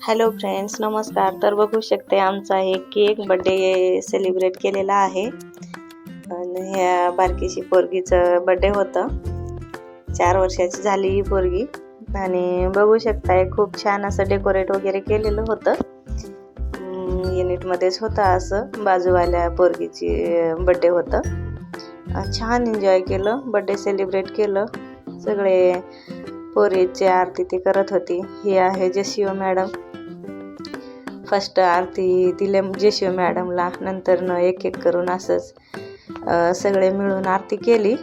Hello friends, नमस्कार. तर बघू शकते आमचा हे केक बर्थडे सेलिब्रेट केलेला आहे. आणि ह्या बारकीशी पोरगीचं बर्थडे होतं. 4 वर्षाची झाली ही पोरगी. आणि बघू शकताय खूप छान असं डेकोरेट वगैरे केलेलं होतं. युनिटमध्येच होतं असं. बाजूवाल्या पोरगीची बर्थडे होतं. छान एन्जॉय केलं, बर्थडे सेलिब्रेट केलं. सगळे पोरीची आरती ती करत होती. ही आहे जेशिओ मॅडम. फर्स्ट आरती दिले जेशिओ मॅडमला, नंतर एक एक करून असंच सगळे मिळून आरती केली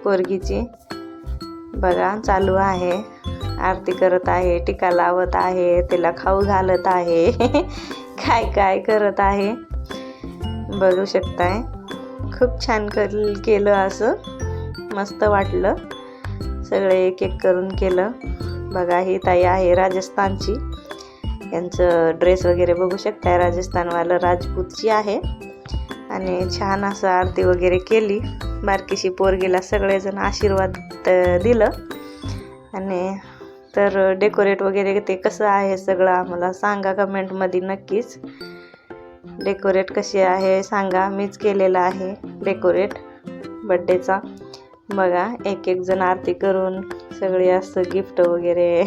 पोरगीची. बघा चालू आहे, आरती करत आहे, टिका लावत आहे, तिला खाऊ घालत आहे. काय काय करत आहे बघू शकताय. खूप छान केलं, असं मस्त वाटलं. सगळे एक एक करून केलं. बघा ही ताई आहे राजस्थानची. यांचं ड्रेस वगैरे बघू शकताय, राजस्थानवालं राजपूतची आहे. आणि छान असं आरती वगैरे केली. बारकीशी पोरगीला सगळेजण आशीर्वाद दिलं. आणि तर डेकोरेट वगैरे ते कसं आहे सगळं आम्हाला सांगा कमेंटमध्ये नक्कीच. डेकोरेट कशी आहे सांगा. मीच केलेलं आहे डेकोरेट बड्डेचा. बघा एक एक जण आरती करून सगळे असं गिफ्ट वगैरे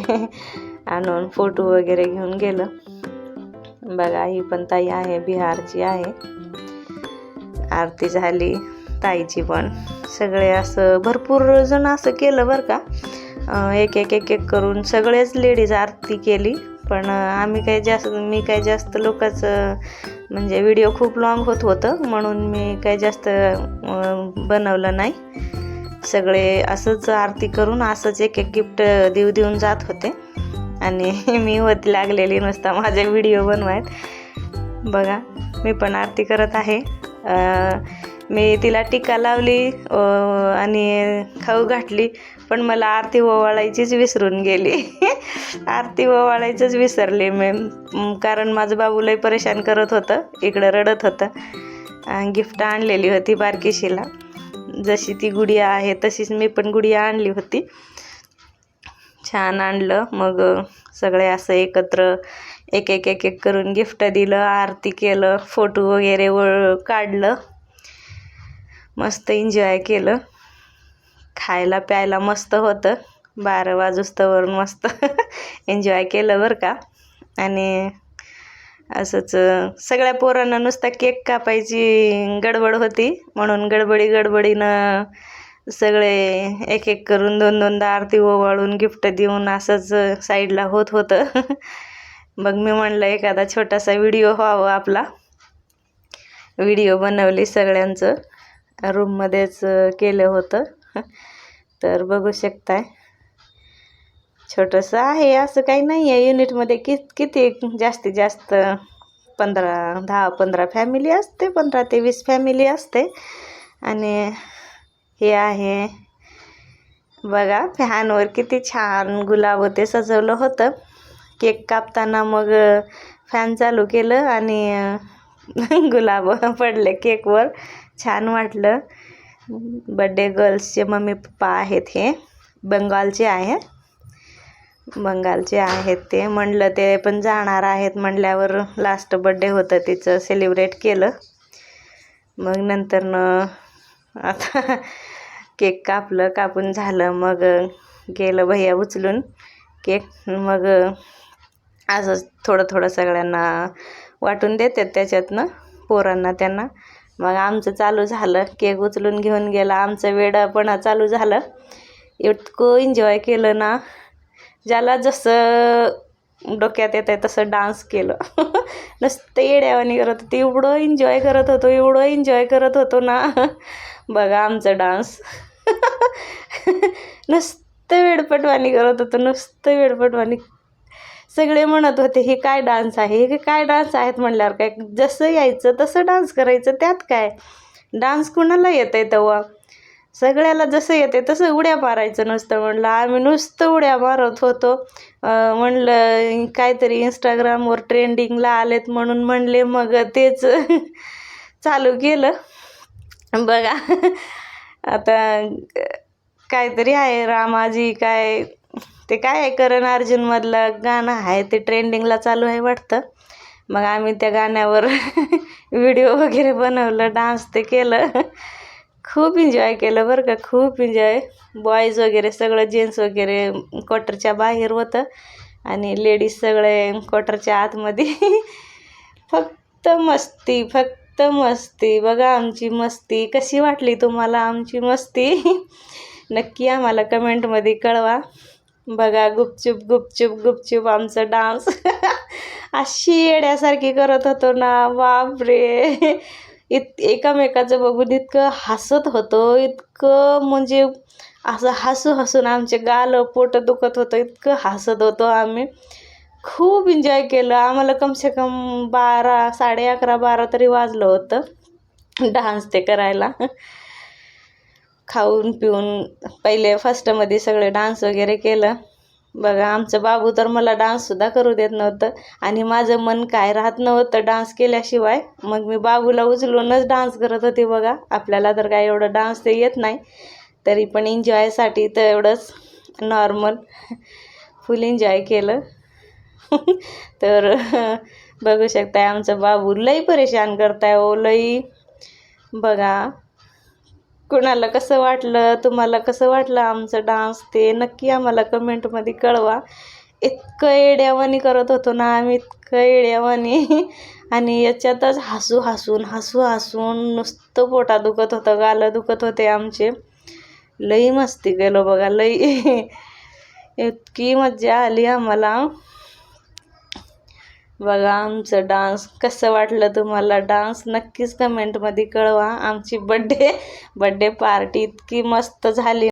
आणून फोटो वगैरे घेऊन गेलं. बघा ही पण ताई आहे, बिहारची आहे. आरती झाली ताईची पण. सगळे असं भरपूर जण असं केलं बरं का. एक एक करून सगळेच लेडीज आरती केली. पण मी काही जास्त लोकांचं म्हणजे व्हिडिओ खूप लॉंग होतं म्हणून मी काही जास्त बनवलं नाही. सगळे असंच आरती करून असंच एक एक गिफ्ट देऊन जात होते. आणि मी होती लागलेली नुसता माझे व्हिडिओ बनवायत. बघा मी पण आरती करत आहे. मी तिला टिका लावली आणि खाऊ घातली. पण मला आरती ओवाळायचीच विसरून गेली. आरती ओवाळायचंच विसरले मी, कारण माझं बाबू लय परेशान करत होतं, इकडं रडत होतं. गिफ्ट आणलेली होती बारकीशीला. जशी ती गुडिया आहे तशीच मी पण गुडिया आणली होती. छान आणलं. मग सगळे असं एकत्र एक एक करून गिफ्ट दिलं, आरती केलं, फोटो वगैरे काढलं. मस्त एन्जॉय केलं. खायला प्यायला मस्त होतं. 12 वाजूस्तवर मस्त एन्जॉय केलं बरं का. आणि असंच सगळ्या पोरांना नुसता केक कापायची गडबड होती म्हणून गडबडीनं सगळे एक एक करून 2-2दा आरती ओवाळून गिफ्ट देऊन असंच साईडला होतं. मग मी म्हणलं एखादा छोटासा व्हिडिओ व्हावा आपला. व्हिडिओ बनवली सगळ्यांचं. रूममध्येच केलं होतं. तर बघू शकताय छोटंसं आहे, असं काही नाही आहे. युनिटमध्ये किती जास्तीत जास्त 10-15 फॅमिली असते, 15 ते 20 फॅमिली असते. आणि हे आहे बघा फॅनवर किती छान गुलाब ते सजवलं होतं. केक कापताना मग फॅन चालू केलं आणि गुलाब पडले केकवर. छान वाटलं. बड्डे गर्ल्सचे मम्मी पप्पा आहेत, हे बंगालचे आहेत ते. म्हणलं ते पण जाणार आहेत म्हणल्यावर लास्ट बड्डे होतं तिचं, सेलिब्रेट केलं. मग नंतर आता केक कापून झालं. मग गेलं भैया उचलून केक. मग असंच थोडं सगळ्यांना वाटून देतात त्याच्यातनं पोरांना त्यांना. मग आमचं चालू झालं, केक उचलून घेऊन गेला. आमचं वेडपणा चालू झालं. इतकं एन्जॉय केलं ना, ज्याला जसं डोक्यात येत आहे तसं डान्स केलं. नुसतं येड्यावानी करत होतं. एवढं एन्जॉय करत होतो ना. बघा आमचं डान्स. नुसतं वेडपटवाणी करत होतं. सगळे म्हणत होते हे काय डान्स आहेत म्हणल्यावर काय, जसं यायचं तसं डान्स करायचं, त्यात काय. डान्स कुणाला येत आहे तेव्हा. सगळ्याला जसं येते तसं उड्या मारायचं नुसतं. म्हणलं आम्ही नुसतं उड्या मारत होतो. म्हणलं काहीतरी इंस्टाग्रामवर ट्रेंडिंगला आलेत म्हणून म्हणले, मग तेच चालू केलं. बघा आता काहीतरी आहे रामाजी काय ते काय आहे, करण अर्जुन मधलं गाणं आहे ते ट्रेंडिंगला चालू आहे वाटतं. मग आम्ही त्या गाण्यावर व्हिडिओ वगैरे बनवलं, डान्स ते केलं. खूप एन्जॉय केलं बरं का, खूप एन्जॉय. बॉईज वगैरे सगळं, जेंट्स वगैरे क्वार्टरच्या बाहेर होतं आणि लेडीज सगळे क्वार्टरच्या आतमध्ये. फक्त मस्ती, फक्त मस्ती. बघा आमची मस्ती कशी वाटली तुम्हाला, आमची मस्ती. नक्की आम्हाला कमेंटमध्ये कळवा. बघा गुपचूप गुपचूप गुपचूप आमचा डान्स. अशी येड्यासारखी करत होतो ना, बापरे. एकामेकाचं बघून इतकं हसत होतो, इतकं म्हणजे असं हसून हसून आमचे गाल पोट दुखत होतं, इतकं हसत होतो आम्ही. खूप एन्जॉय केलं. आम्हाला कमसे कम 12, 11:30, 12 तरी वाजलं होतं डान्स ते करायला. खाऊन पिऊन पहिले फर्स्टमध्ये सगळे डान्स वगैरे केलं. बघा आमचं बाबू तर मला डान्ससुद्धा करू देत नव्हतं आणि माझं मन काय राहत नव्हतं डान्स केल्याशिवाय. मग मी बाबूला उचलूनच डान्स करत होते. बघा आपल्याला तर काय एवढं डान्स ते येत नाही, तरी पण एन्जॉयसाठी तर एवढंच नॉर्मल फुल एन्जॉय केलं. तर बघू शकताय आमचं बाबू लई परेशान करताय ओ, लई. बघा कुणाला कसं वाटलं, तुम्हाला कसं वाटलं आमचं डान्स ते नक्की आम्हाला कमेंटमध्ये कळवा. इतकं येड्यावानी करत होतो ना आम्ही, इतकं येड्यावानी. आणि याच्यातच हसू हसून नुसतं पोटा दुखत होतं, गालं दुखत होते आमचे. लई मस्ती केलं बघा, लई. इतकी मज्जा आली आम्हाला. बघा आमचं डान्स कसं वाटलं तुम्हाला, डान्स नक्कीच कमेंटमध्ये कळवा. आमची बड्डे पार्टी इतकी मस्त झाली